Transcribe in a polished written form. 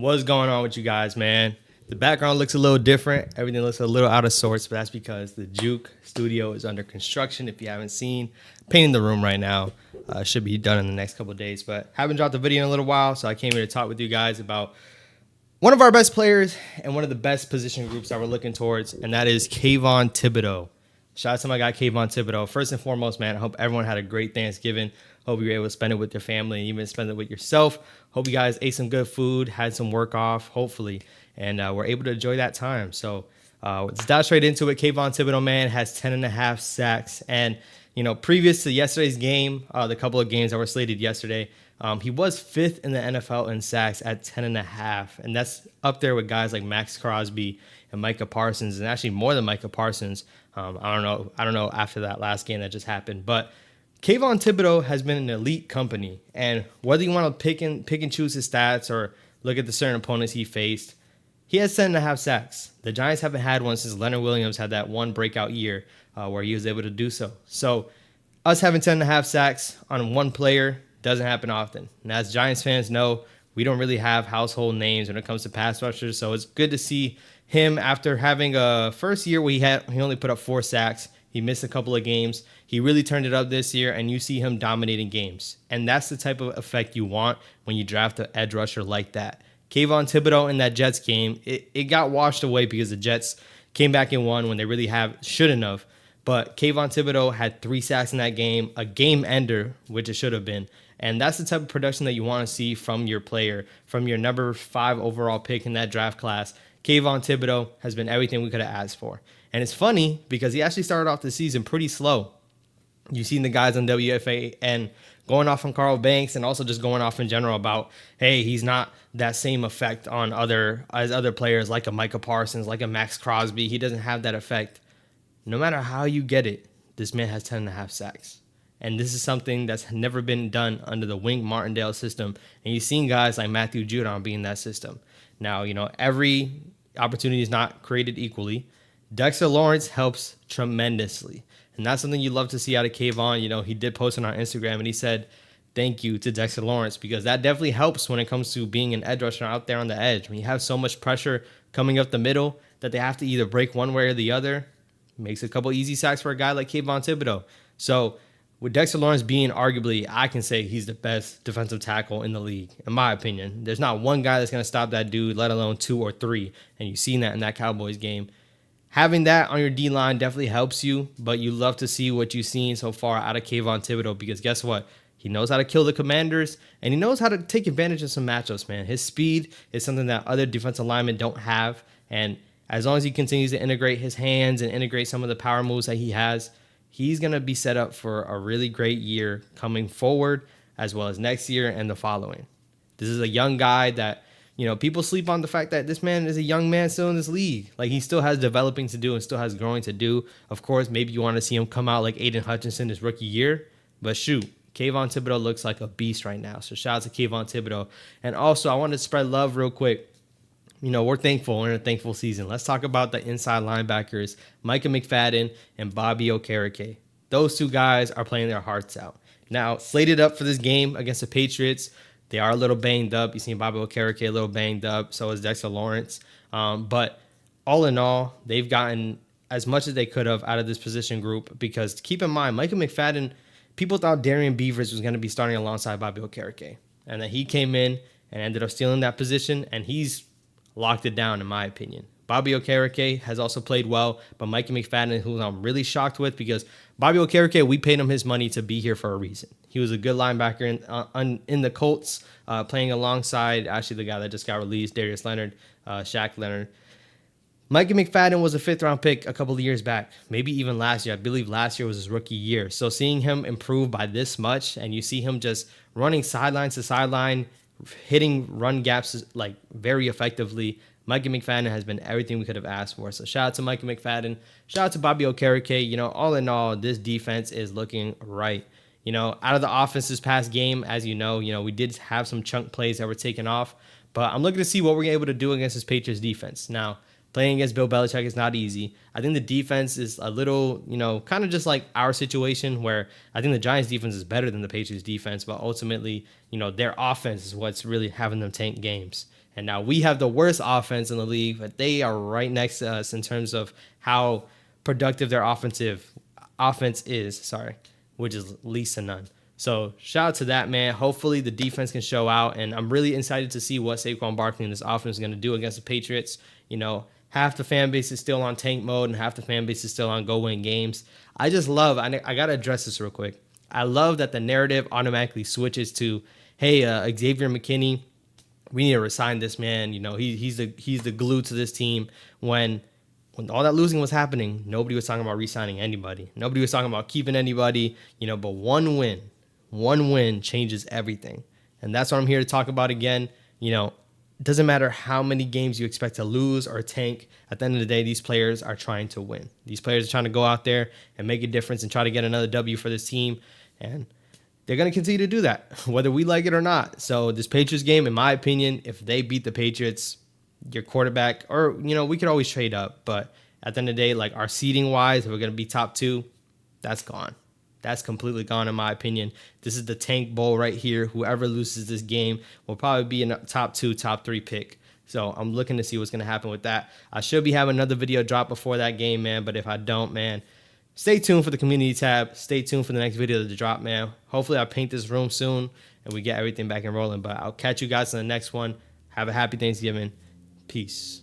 What's going on with you guys, man? The background looks a little different. Everything looks a little out of sorts, but that's because the Juke studio is under construction. If you haven't seen, painting the room right now. Should be done in the next couple of days, but haven't dropped a video in a little while, so I came here to talk with you guys about one of our best players and one of the best position groups that we're looking towards, and that is Kayvon Thibodeax. Shout out to my guy Kayvon Thibodeax. First and foremost, man, I hope everyone had a great Thanksgiving. Hope you were able to spend it with your family and even spend it with yourself. Hope you guys ate some good food, had some work off, hopefully, and were able to enjoy that time. So let's dive straight into it. Kayvon Thibodeax, man, has 10.5 sacks. And, you know, previous to yesterday's game, the couple of games that were slated yesterday, he was 5th in the NFL in sacks at 10.5. And that's up there with guys like Max Crosby and Micah Parsons, and actually more than Micah Parsons. I don't know after that last game that just happened, but Kayvon Thibodeax has been an elite company, and whether you want to pick and choose his stats or look at the certain opponents he faced, he has 10.5 sacks. The Giants haven't had one since Leonard Williams had that one breakout year where he was able to do so. So us having 10.5 sacks on one player doesn't happen often. And as Giants fans know, we don't really have household names when it comes to pass rushers, so it's good to see him after having a first year where he only put up 4 sacks. He missed a couple of games. He really turned it up this year, and you see him dominating games. And that's the type of effect you want when you draft an edge rusher like that. Kayvon Thibodeax in that Jets game, it got washed away because the Jets came back and won when they really shouldn't have. But Kayvon Thibodeax had 3 sacks in that game, a game ender, which it should have been. And that's the type of production that you want to see from your player, from your number 5 overall pick in that draft class. Kayvon Thibodeax has been everything we could have asked for. And it's funny because he actually started off the season pretty slow. You've seen the guys on WFA and going off on Carl Banks and also just going off in general about, hey, he's not that same effect on other players like a Micah Parsons, like a Max Crosby. He doesn't have that effect. No matter how you get it, this man has 10.5 sacks. And this is something that's never been done under the Wink Martindale system. And you've seen guys like Matthew Judon be in that system. Now, you know, every opportunity is not created equally. Dexter Lawrence helps tremendously. And that's something you love to see out of Kayvon. You know, he did post on our Instagram and he said, thank you to Dexter Lawrence, because that definitely helps when it comes to being an edge rusher out there on the edge. When you have so much pressure coming up the middle that they have to either break one way or the other, makes a couple easy sacks for a guy like Kayvon Thibodeax. So with Dexter Lawrence being arguably, I can say he's the best defensive tackle in the league, in my opinion. There's not one guy that's going to stop that dude, let alone 2 or 3. And you've seen that in that Cowboys game. Having that on your D-line definitely helps you, but you love to see what you've seen so far out of Kayvon Thibodeax, because guess what? He knows how to kill the Commanders, and he knows how to take advantage of some matchups, man. His speed is something that other defensive linemen don't have, and as long as he continues to integrate his hands and integrate some of the power moves that he has, he's going to be set up for a really great year coming forward, as well as next year and the following. This is a young guy that, you know, people sleep on the fact that this man is a young man still in this league. Like, he still has developing to do and still has growing to do. Of course, maybe you want to see him come out like Aiden Hutchinson his rookie year. But shoot, Kayvon Thibodeax looks like a beast right now. So shout out to Kayvon Thibodeax. And also, I want to spread love real quick. You know, we're thankful. We're in a thankful season. Let's talk about the inside linebackers, Micah McFadden and Bobby Okereke. Those 2 guys are playing their hearts out. Now, slated up for this game against the Patriots, they are a little banged up. You've seen Bobby Okereke a little banged up. So is Dexter Lawrence. But all in all, they've gotten as much as they could have out of this position group, because keep in mind, Micah McFadden, people thought Darian Beavers was going to be starting alongside Bobby Okereke. And then he came in and ended up stealing that position, and he's locked it down, in my opinion. Bobby Okereke has also played well, but Micah McFadden, who I'm really shocked with, because Bobby Okereke, we paid him his money to be here for a reason. He was a good linebacker in the Colts, playing alongside actually the guy that just got released, Darius Leonard, Shaq Leonard. Micah McFadden was a 5th-round pick a couple of years back, maybe even last year. I believe last year was his rookie year. So seeing him improve by this much, and you see him just running sideline to sideline, hitting run gaps like very effectively, Micah McFadden has been everything we could have asked for. So shout out to Micah McFadden. Shout out to Bobby Okereke. You know, all in all, this defense is looking right. You know, out of the offense this past game, as you know, we did have some chunk plays that were taken off. But I'm looking to see what we're able to do against this Patriots defense. Now, playing against Bill Belichick is not easy. I think the defense is a little, kind of just like our situation, where I think the Giants defense is better than the Patriots defense, but ultimately, their offense is what's really having them tank games. And now we have the worst offense in the league, but they are right next to us in terms of how productive their offense is, which is least to none. So shout out to that, man. Hopefully the defense can show out, and I'm really excited to see what Saquon Barkley and this offense is going to do against the Patriots. You know, half the fan base is still on tank mode, and half the fan base is still on go win games. I just love, I got to address this real quick. I love that the narrative automatically switches to, hey, Xavier McKinney, we need to resign this man. You know, he's the glue to this team. When all that losing was happening, nobody was talking about re-signing anybody. Nobody was talking about keeping anybody, you know, but one win changes everything. And that's what I'm here to talk about again. You know, it doesn't matter how many games you expect to lose or tank. At the end of the day, these players are trying to win. These players are trying to go out there and make a difference and try to get another W for this team. And they're going to continue to do that, whether we like it or not. So this Patriots game, in my opinion, if they beat the Patriots, your quarterback, or, you know, we could always trade up. But at the end of the day, like our seeding wise, if we're going to be top 2, that's gone. That's completely gone, in my opinion. This is the tank bowl right here. Whoever loses this game will probably be in a top 2, top 3 pick. So I'm looking to see what's going to happen with that. I should be having another video drop before that game, man. But if I don't, man, stay tuned for the community tab. Stay tuned for the next video to drop, man. Hopefully I'll paint this room soon and we get everything back and rolling. But I'll catch you guys in the next one. Have a happy Thanksgiving. Peace.